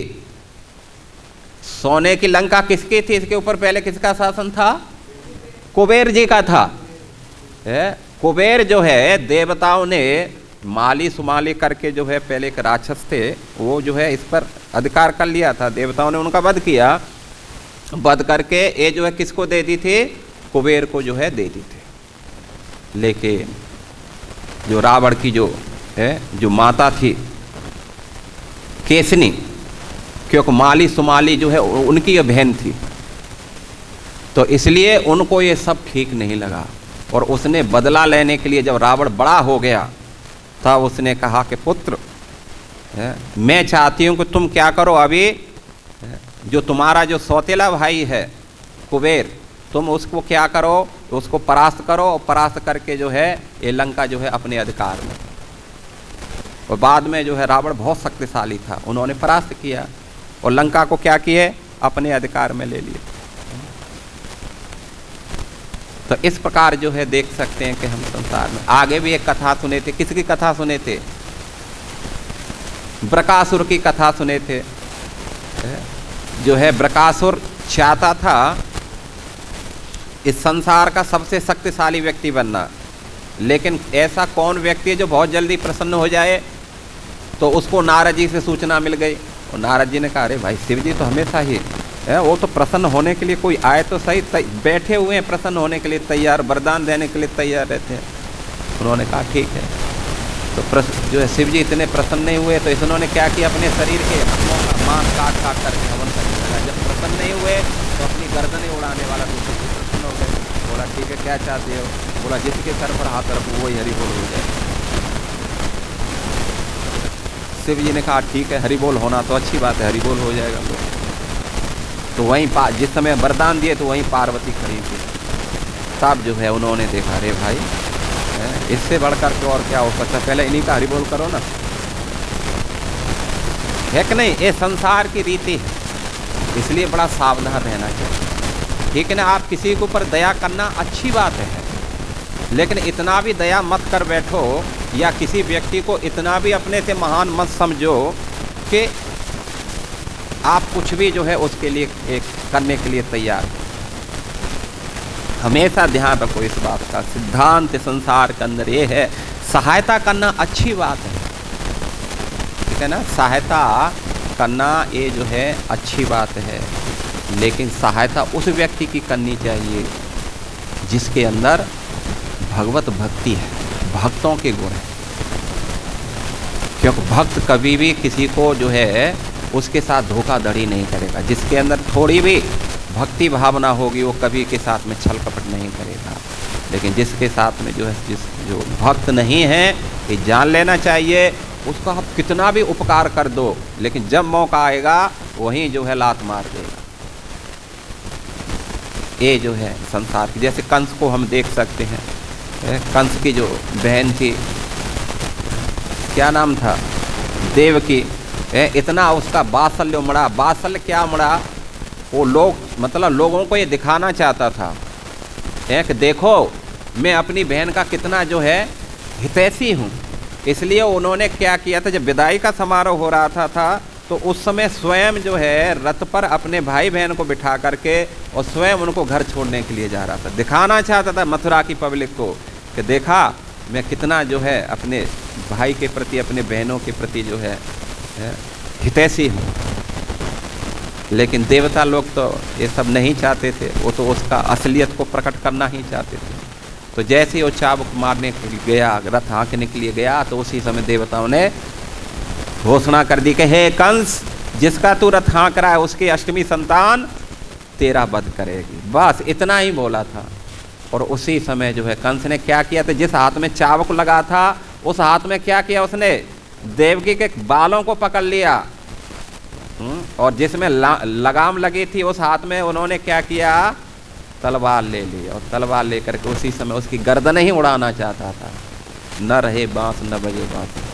सोने की लंका किसकी थी, इसके ऊपर पहले किसका शासन था, कुबेर जी का था। कुबेर जो है देवताओं ने माली सुमाली करके जो है पहले एक राक्षस थे, वो जो है इस पर अधिकार कर लिया था, देवताओं ने उनका वध किया। वध करके ये जो है किसको दे दी थी, कुबेर को जो है दे दी थी। लेकिन जो रावण की जो माता थी केसनी, क्योंकि माली सुमाली जो है उनकी ये बहन थी, तो इसलिए उनको ये सब ठीक नहीं लगा और उसने बदला लेने के लिए जब रावण बड़ा हो गया तब उसने कहा कि पुत्र मैं चाहती हूँ कि तुम क्या करो, अभी जो तुम्हारा जो सौतेला भाई है कुबेर, तुम उसको क्या करो, उसको परास्त करो और परास्त करके जो है ये लंका जो है अपने अधिकार में। और बाद में जो है रावण बहुत शक्तिशाली था, उन्होंने परास्त किया और लंका को क्या किए, अपने अधिकार में ले लिए। तो इस प्रकार जो है देख सकते हैं कि हम संसार में आगे भी एक कथा सुने थे। किसकी कथा सुने थे, बृकासुर की कथा सुने थे। जो है बृकासुर चाहता था इस संसार का सबसे शक्तिशाली व्यक्ति बनना, लेकिन ऐसा कौन व्यक्ति है जो बहुत जल्दी प्रसन्न हो जाए। तो उसको नारद जी से सूचना मिल गई और नारद जी ने कहा अरे भाई शिव जी तो हमेशा ही वो तो प्रसन्न होने के लिए कोई आए तो सही, बैठे हुए हैं प्रसन्न होने के लिए तैयार, वरदान देने के लिए तैयार रहते हैं। उन्होंने कहा ठीक है। तो जो है शिव जी इतने प्रसन्न नहीं हुए तो इन्होंने क्या किया, अपने शरीर के मांस काट काट करके हवन करने लगा। जब प्रसन्न नहीं हुए तो अपनी गर्दनें उड़ाने वाला दूसरे से प्रसन्न हो गए। बोला ठीक है क्या चाहते हो, बोला जिसके सर पर हाथ रखो वही हरि बोल हो जाए। शिव जी ने कहा ठीक है हरि बोल होना तो अच्छी बात है, हरि बोल हो जाएगा। तो वहीं जिस समय वरदान दिए तो वहीं पार्वती खड़ी थी। तब जो है उन्होंने देखा अरे भाई इससे बढ़कर के और क्या हो सकता है, पहले इन्हीं का हरि बोल करो ना, है कि नहीं। ये संसार की रीति है, इसलिए बड़ा सावधान रहना चाहिए, ठीक है ना। आप किसी के ऊपर दया करना अच्छी बात है, लेकिन इतना भी दया मत कर बैठो या किसी व्यक्ति को इतना भी अपने से महान मत समझो कि आप कुछ भी जो है उसके लिए एक करने के लिए तैयार हो। हमेशा ध्यान रखो इस बात का। सिद्धांत संसार के अंदर ये है, सहायता करना अच्छी बात है, ठीक है ना, सहायता करना ये जो है अच्छी बात है, लेकिन सहायता उस व्यक्ति की करनी चाहिए जिसके अंदर भगवत भक्ति है, भक्तों के गुण हैं। क्योंकि भक्त कभी भी किसी को जो है उसके साथ धोखाधड़ी नहीं करेगा। जिसके अंदर थोड़ी भी भक्ति भावना होगी वो कभी के साथ में छल कपट नहीं करेगा। लेकिन जिसके साथ में जो है जो भक्त नहीं है, ये जान लेना चाहिए, उसका आप कितना भी उपकार कर दो, लेकिन जब मौका आएगा वहीं जो है लात मार देगा। ये जो है संसार की, जैसे कंस को हम देख सकते हैं। कंस की जो बहन थी, क्या नाम था, देवकी, इतना उसका बात्सल्य उमड़ा। बात्सल्य क्या उमड़ा, वो मतलब लोगों को ये दिखाना चाहता था कि देखो मैं अपनी बहन का कितना जो है हितैषी हूँ। इसलिए उन्होंने क्या किया था, जब विदाई का समारोह हो रहा था तो उस समय स्वयं जो है रथ पर अपने भाई बहन को बिठा करके और स्वयं उनको घर छोड़ने के लिए जा रहा था। दिखाना चाहता था मथुरा की पब्लिक को कि देखा मैं कितना जो है अपने भाई के प्रति, अपने बहनों के प्रति जो है हितैषी हूँ। लेकिन देवता लोग तो ये सब नहीं चाहते थे, वो तो उसका असलियत को प्रकट करना ही चाहते थे। तो जैसे ही वो चाबुक मारने के लिए गया, रथ हाँकने के लिए गया, तो उसी समय देवताओं ने घोषणा कर दी कि हे कंस, जिसका तू रथ हाँक रहा है उसकी अष्टमी संतान तेरा वध करेगी। बस इतना ही बोला था। और उसी समय जो है कंस ने क्या किया था, जिस हाथ में चाबुक लगा था उस हाथ में क्या किया, उसने देवकी के बालों को पकड़ लिया, और जिसमें लगाम लगी थी उस हाथ में उन्होंने क्या किया, तलवार ले ली, और तलवार लेकर के उसी समय उसकी गर्दन ही उड़ाना चाहता था। न रहे बांस न बजे बांस।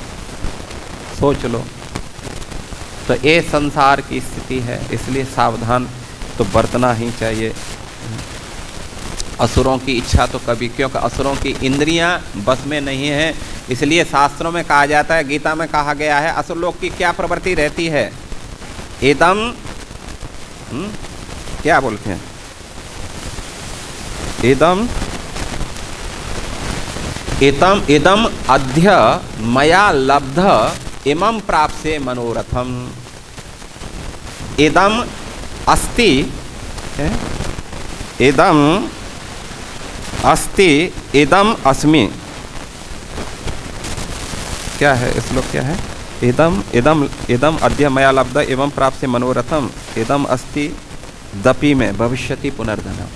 सोच लो, तो ये संसार की स्थिति है, इसलिए सावधान तो बरतना ही चाहिए। असुरों की इच्छा तो कभी, क्योंकि असुरों की इंद्रियां बस में नहीं है, इसलिए शास्त्रों में कहा जाता है, गीता में कहा गया है, असुर लोग की क्या प्रवृत्ति रहती है, एकदम क्या बोलते हैं, इदम अद्य मया लब्ध इमं प्राप्से मनोरथम। इदम अस्ति, इदम अस्ति, इदम अस्मि। क्या है श्लोक, क्या है, इदम अद्य मया लब्ध एवं प्राप्त से मनोरथम, इदम अस्ति दपि में भविष्यति पुनर्धनम।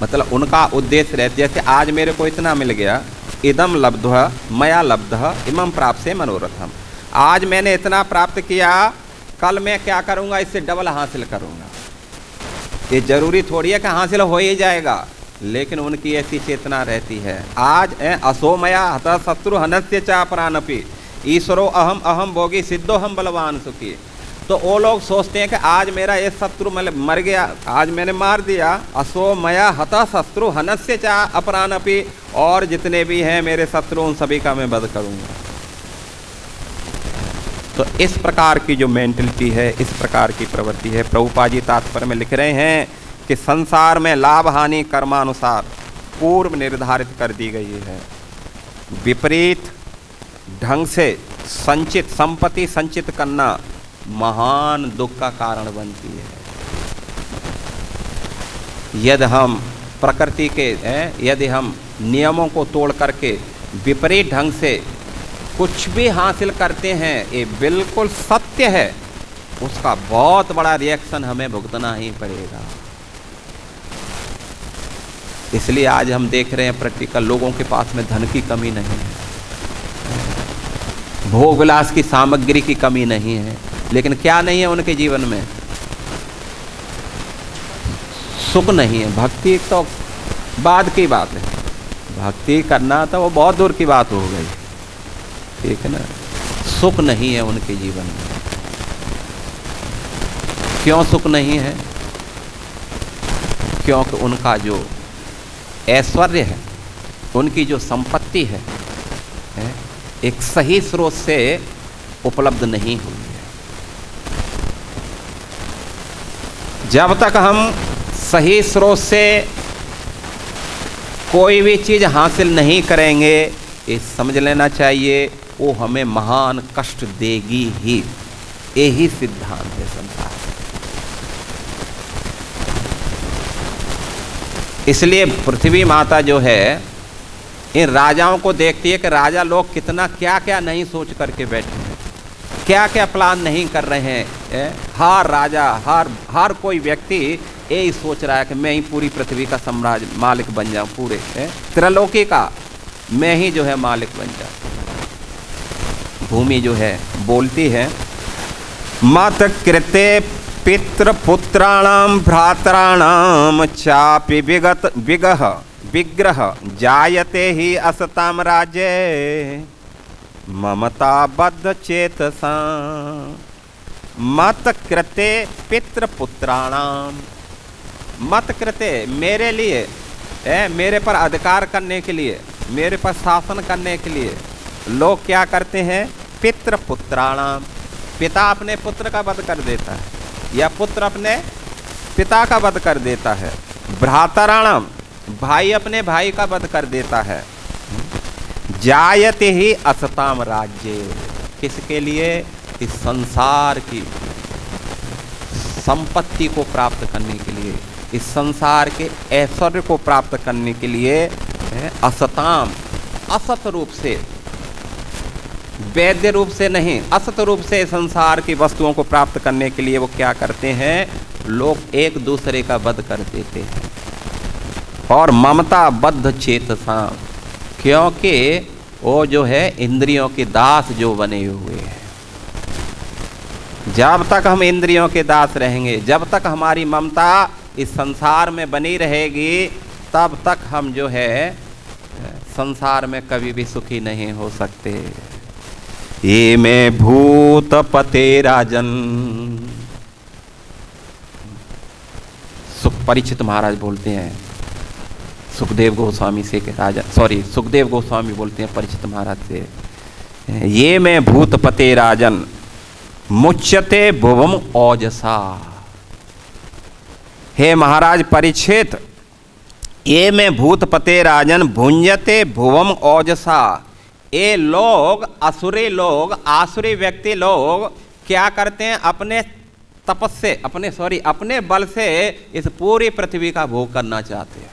मतलब उनका उद्देश्य रहता है, जैसे आज मेरे को इतना मिल गया, इदम लब्ध मया लब्ध इमं प्राप्त से मनोरथम, आज मैंने इतना प्राप्त किया, कल मैं क्या करूँगा, इससे डबल हासिल करूँगा। ये जरूरी थोड़ी है कि हासिल हो ही जाएगा, लेकिन उनकी ऐसी चेतना रहती है। आज असोमया हत शत्रु हनस्य चा प्राणपि ईश्वरो अहम अहम भोगी सिद्धो हम बलवान सुखी। तो वो लोग सोचते हैं कि आज मेरा ये शत्रु मर गया, आज मैंने मार दिया, असोमया हत शत्रु हनस्य चा अपरानपि, और जितने भी हैं मेरे शत्रु उन सभी का मैं वध करूँगा। तो इस प्रकार की जो मेंटलिटी है, इस प्रकार की प्रवृत्ति है, प्रभुपाद जी तात्पर्य में लिख रहे हैं कि संसार में लाभ हानि कर्मानुसार पूर्व निर्धारित कर दी गई है। विपरीत ढंग से संचित संपत्ति संचित करना महान दुख का कारण बनती है। यदि हम प्रकृति के यदि हम नियमों को तोड़ करके विपरीत ढंग से कुछ भी हासिल करते हैं, ये बिल्कुल सत्य है, उसका बहुत बड़ा रिएक्शन हमें भुगतना ही पड़ेगा। इसलिए आज हम देख रहे हैं प्रैक्टिकल लोगों के पास में धन की कमी नहीं है, भोग विलास की सामग्री की कमी नहीं है, लेकिन क्या नहीं है उनके जीवन में, सुख नहीं है। भक्ति तो बाद की बात है, भक्ति करना तो वो बहुत दूर की बात हो गई, ठीक है ना। सुख नहीं है उनके जीवन में। क्यों सुख नहीं है? क्योंकि उनका जो ऐश्वर्य है उनकी जो संपत्ति है एक सही स्रोत से उपलब्ध नहीं हुई है। जब तक हम सही स्रोत से कोई भी चीज हासिल नहीं करेंगे, ये समझ लेना चाहिए वो हमें महान कष्ट देगी ही। यही सिद्धांत है संसार। इसलिए पृथ्वी माता जो है इन राजाओं को देखती है कि राजा लोग कितना क्या क्या नहीं सोच करके बैठे हैं, क्या क्या प्लान नहीं कर रहे हैं। हर राजा हर कोई व्यक्ति यही सोच रहा है कि मैं ही पूरी पृथ्वी का साम्राज्य मालिक बन जाऊं, पूरे त्रिलोकी का मैं ही जो है मालिक बन जाऊं। भूमि जो है बोलती है, मत कृते पितृ पुत्राणाम भ्रातराणाम चापि विग्रह जायते ही असताम राज्ये ममता बद्ध चेतसा। मत कृते पितृ पुत्राणाम, मत कृते मेरे लिए, मेरे पर अधिकार करने के लिए, मेरे पर शासन करने के लिए लोग क्या करते हैं? पितृ पुत्राणाम, पिता अपने पुत्र का वध कर देता है या पुत्र अपने पिता का वध कर देता है। भ्रातराणाम, भाई अपने भाई का वध कर देता है। जायते ही असताम राज्य, किसके लिए? इस संसार की संपत्ति को प्राप्त करने के लिए, इस संसार के ऐश्वर्य को प्राप्त करने के लिए असताम, असत रूप से, वैद्य रूप से नहीं, असत रूप से संसार की वस्तुओं को प्राप्त करने के लिए वो क्या करते हैं? लोग एक दूसरे का वध कर देते हैं। और ममता बद्ध चेतसा, क्योंकि वो जो है इंद्रियों के दास जो बने हुए हैं। जब तक हम इंद्रियों के दास रहेंगे, जब तक हमारी ममता इस संसार में बनी रहेगी, तब तक हम जो है संसार में कभी भी सुखी नहीं हो सकते। ये में भूत पते राजन, परीक्षित महाराज बोलते हैं सुखदेव गोस्वामी से के राजा, सुखदेव गोस्वामी बोलते हैं परीक्षित महाराज से, ये में भूत पते राजन मुच्यते भुवम ओजसा। हे महाराज परीक्षित, ये में भूत पते राजन भुंजते भुवम ओजसा। ये लोग असुरी लोग, आसुरी व्यक्ति लोग क्या करते हैं? अपने तपस से, अपने बल से इस पूरी पृथ्वी का भोग करना चाहते हैं,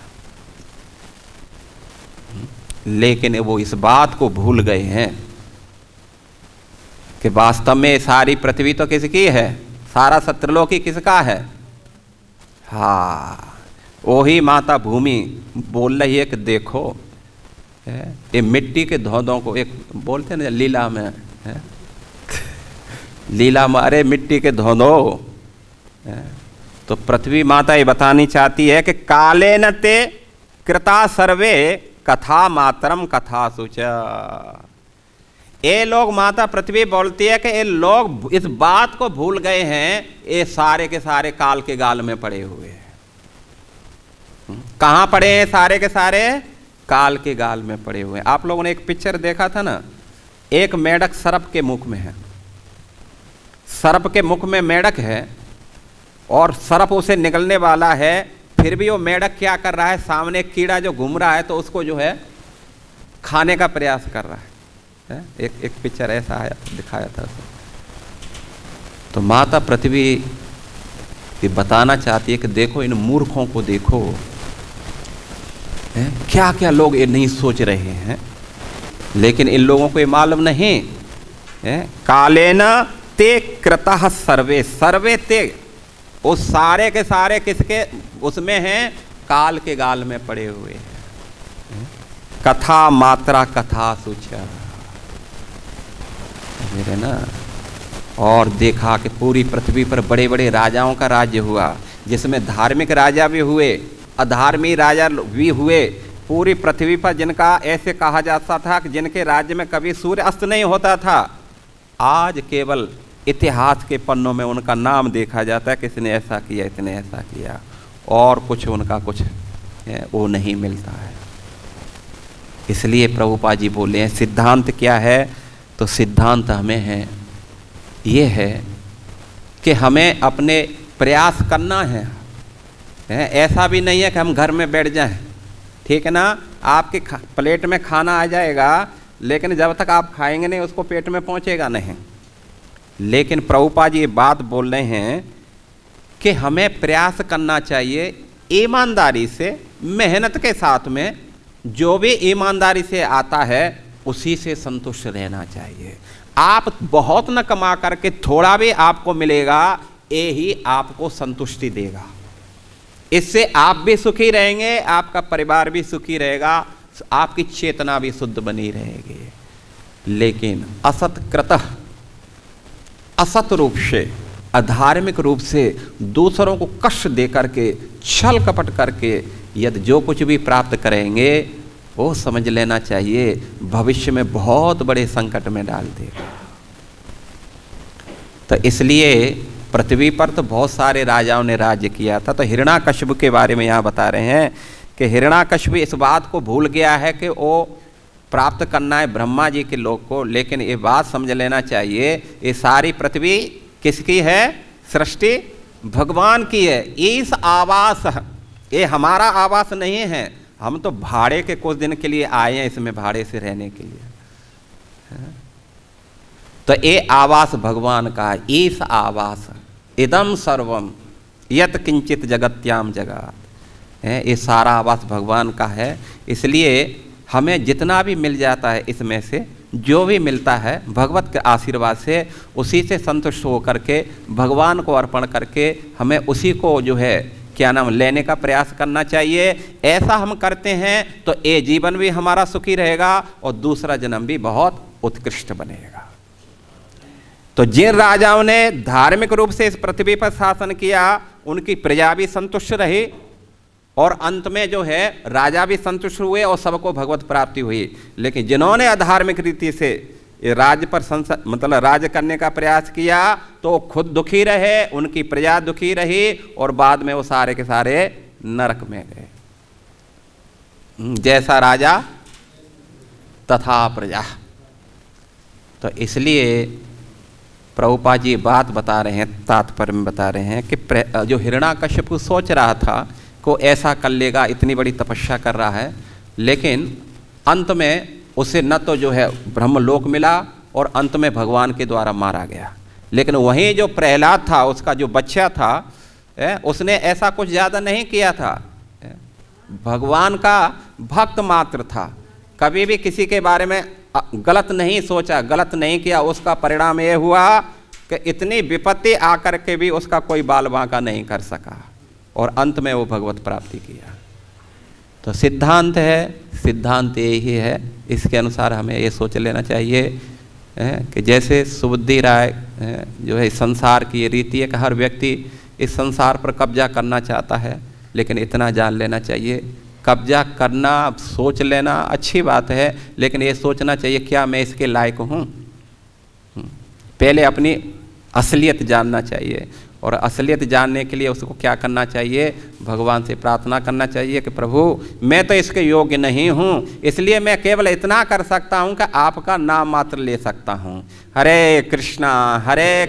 लेकिन वो इस बात को भूल गए हैं कि वास्तव में सारी पृथ्वी तो किसकी है? सारा सत्रलोकी किसका है? हाँ, वही माता भूमि बोल रही है कि देखो ये मिट्टी के धौंधों को, एक बोलते हैं ना लीला में, लीला मारे मिट्टी के धौंधो, तो पृथ्वी माता ये बतानी चाहती है कि काले न ते कृता सर्वे कथा मातरम कथा सुचा। ये लोग, माता पृथ्वी बोलती है कि ये लोग इस बात को भूल गए हैं, ये सारे के सारे काल के गाल में पड़े हुए हैं। कहाँ पड़े हैं? सारे के सारे काल के गाल में पड़े हुए हैं। आप लोगों ने एक पिक्चर देखा था ना, एक मेढक सर्प के मुख में है, सर्प के मुख में मेढक है और सर्प उसे निगलने वाला है, फिर भी वो मेढक क्या कर रहा है? सामने कीड़ा जो घूम रहा है तो उसको जो है खाने का प्रयास कर रहा है। एक पिक्चर ऐसा आया, दिखाया था। तो माता पृथ्वी ये बताना चाहती है कि देखो इन मूर्खों को देखो, क्या क्या लोग ये नहीं सोच रहे हैं, लेकिन इन लोगों को ये मालूम नहीं। कालेन ते कृतः सर्वे, सर्वे ते, वो सारे के सारे किसके उसमें हैं? काल के गाल में पड़े हुए हैं। कथा मात्रा कथा सुचा, मेरे ना। और देखा कि पूरी पृथ्वी पर बड़े बड़े राजाओं का राज्य हुआ, जिसमें धार्मिक राजा भी हुए, अधार्मिक राजा भी हुए। पूरी पृथ्वी पर जिनका ऐसे कहा जाता था कि जिनके राज्य में कभी सूर्य अस्त नहीं होता था, आज केवल इतिहास के पन्नों में उनका नाम देखा जाता है, किसने ऐसा किया, इतने ऐसा किया, और कुछ उनका कुछ वो नहीं मिलता है। इसलिए प्रभुपाद जी बोले हैं सिद्धांत क्या है, तो सिद्धांत हमें है ये है कि हमें अपने प्रयास करना है। ऐसा भी नहीं है कि हम घर में बैठ जाएं, ठीक है ना, आपके प्लेट में खाना आ जाएगा लेकिन जब तक आप खाएंगे नहीं उसको पेट में पहुंचेगा नहीं। लेकिन प्रभुपाद जी ये बात बोल रहे हैं कि हमें प्रयास करना चाहिए ईमानदारी से, मेहनत के साथ में, जो भी ईमानदारी से आता है उसी से संतुष्ट रहना चाहिए। आप बहुत न कमा करके थोड़ा भी आपको मिलेगा, ये ही आपको संतुष्टि देगा। इससे आप भी सुखी रहेंगे, आपका परिवार भी सुखी रहेगा, आपकी चेतना भी शुद्ध बनी रहेगी। लेकिन असत्कृतः, असत रूप से, अधार्मिक रूप से दूसरों को कष्ट दे करके, छल कपट करके यदि जो कुछ भी प्राप्त करेंगे वो समझ लेना चाहिए भविष्य में बहुत बड़े संकट में डाल देगा। तो इसलिए पृथ्वी पर तो बहुत सारे राजाओं ने राज्य किया था। तो हिरण्याकश्यप के बारे में यहाँ बता रहे हैं कि हिरण्याकश्यप इस बात को भूल गया है कि वो प्राप्त करना है ब्रह्मा जी के लोक को। लेकिन ये बात समझ लेना चाहिए ये सारी पृथ्वी किसकी है? सृष्टि भगवान की है। इस आवास, ये हमारा आवास नहीं है, हम तो भाड़े के कुछ दिन के लिए आए हैं इसमें, भाड़े से रहने के लिए। तो ये आवास भगवान का है। इस आवास इदम सर्वम यत किंचित जगत्याम जगत, ये सारा आवास भगवान का है। इसलिए हमें जितना भी मिल जाता है इसमें से, जो भी मिलता है भगवत के आशीर्वाद से, उसी से संतुष्ट होकर के भगवान को अर्पण करके हमें उसी को जो है क्या नाम लेने का प्रयास करना चाहिए। ऐसा हम करते हैं तो ये जीवन भी हमारा सुखी रहेगा और दूसरा जन्म भी बहुत उत्कृष्ट बनेगा। तो जिन राजाओं ने धार्मिक रूप से इस पृथ्वी पर शासन किया उनकी प्रजा भी संतुष्ट रही और अंत में जो है राजा भी संतुष्ट हुए और सबको भगवत प्राप्ति हुई। लेकिन जिन्होंने अधार्मिक रीति से राज्य पर मतलब राज्य करने का प्रयास किया तो खुद दुखी रहे, उनकी प्रजा दुखी रही और बाद में वो सारे के सारे नरक में गए। जैसा राजा तथा प्रजा। तो इसलिए प्रभुपाद जी बात बता रहे हैं, तात्पर्य में बता रहे हैं कि जो हिरण्याकश्यप सोच रहा था को ऐसा कर लेगा, इतनी बड़ी तपस्या कर रहा है, लेकिन अंत में उसे न तो जो है ब्रह्मलोक मिला और अंत में भगवान के द्वारा मारा गया। लेकिन वहीं जो प्रहलाद था, उसका जो बच्चा था, उसने ऐसा कुछ ज़्यादा नहीं किया था, भगवान का भक्त मात्र था, कभी भी किसी के बारे में गलत नहीं सोचा, गलत नहीं किया। उसका परिणाम ये हुआ कि इतनी विपत्ति आकर के भी उसका कोई बाल बांका नहीं कर सका और अंत में वो भगवत प्राप्ति किया। तो सिद्धांत है, सिद्धांत यही है, इसके अनुसार हमें ये सोच लेना चाहिए कि जैसे सुबुद्धि राय जो है संसार की ये रीति है कि हर व्यक्ति इस संसार पर कब्जा करना चाहता है, लेकिन इतना जान लेना चाहिए कब्जा करना, सोच लेना अच्छी बात है, लेकिन ये सोचना चाहिए क्या मैं इसके लायक हूँ। पहले अपनी असलियत जानना चाहिए और असलियत जानने के लिए उसको क्या करना चाहिए? भगवान से प्रार्थना करना चाहिए कि प्रभु मैं तो इसके योग्य नहीं हूँ, इसलिए मैं केवल इतना कर सकता हूँ कि आपका नाम मात्र ले सकता हूँ। हरे कृष्णा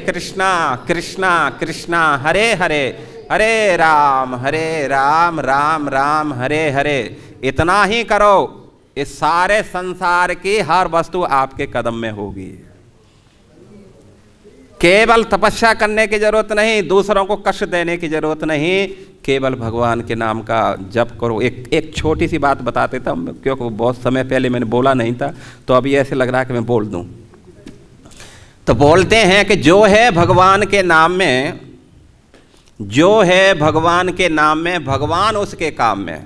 कृष्णा कृष्णा हरे हरे, हरे राम राम राम हरे हरे। इतना ही करो, इस सारे संसार की हर वस्तु आपके कदम में होगी। केवल तपस्या करने की जरूरत नहीं, दूसरों को कष्ट देने की जरूरत नहीं, केवल भगवान के नाम का जप करो। एक छोटी सी बात बताते थे, क्योंकि बहुत समय पहले मैंने बोला नहीं था तो अभी ऐसे लग रहा है कि मैं बोल दूं। तो बोलते हैं कि जो है भगवान के नाम में, जो है भगवान के नाम में, भगवान उसके काम में।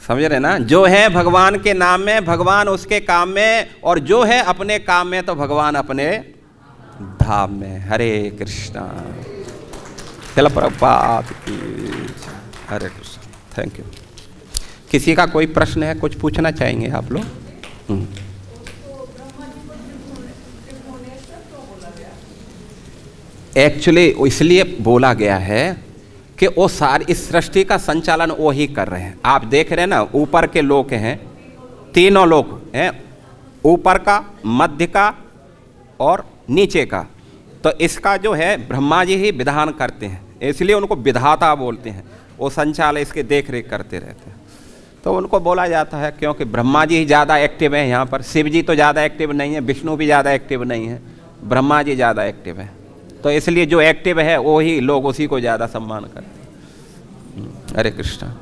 समझ रहे ना? जो है भगवान के नाम में, भगवान उसके काम में, और जो है अपने काम में तो भगवान अपने धाम में। हरे कृष्णा। चलो प्रभुपाद की हरे कृष्ण। Thank you. किसी का कोई प्रश्न है, कुछ पूछना चाहेंगे आप लोग? एक्चुअली इसलिए बोला गया है कि वो सारी इस सृष्टि का संचालन वो ही कर रहे हैं। आप देख रहे हैं ना, ऊपर के लोक हैं, तीनों लोक हैं, ऊपर का, मध्य का और नीचे का। तो इसका जो है ब्रह्मा जी ही विधान करते हैं, इसलिए उनको विधाता बोलते हैं। वो संचालन इसके देख रेख करते रहते हैं, तो उनको बोला जाता है, क्योंकि ब्रह्मा जी ही ज़्यादा एक्टिव है यहाँ पर। शिव जी तो ज़्यादा एक्टिव नहीं है, विष्णु भी ज़्यादा एक्टिव नहीं है, ब्रह्मा जी ज़्यादा एक्टिव है। तो इसलिए जो एक्टिव है वो ही लोग उसी को ज़्यादा सम्मान करते हैं। हरे कृष्णा।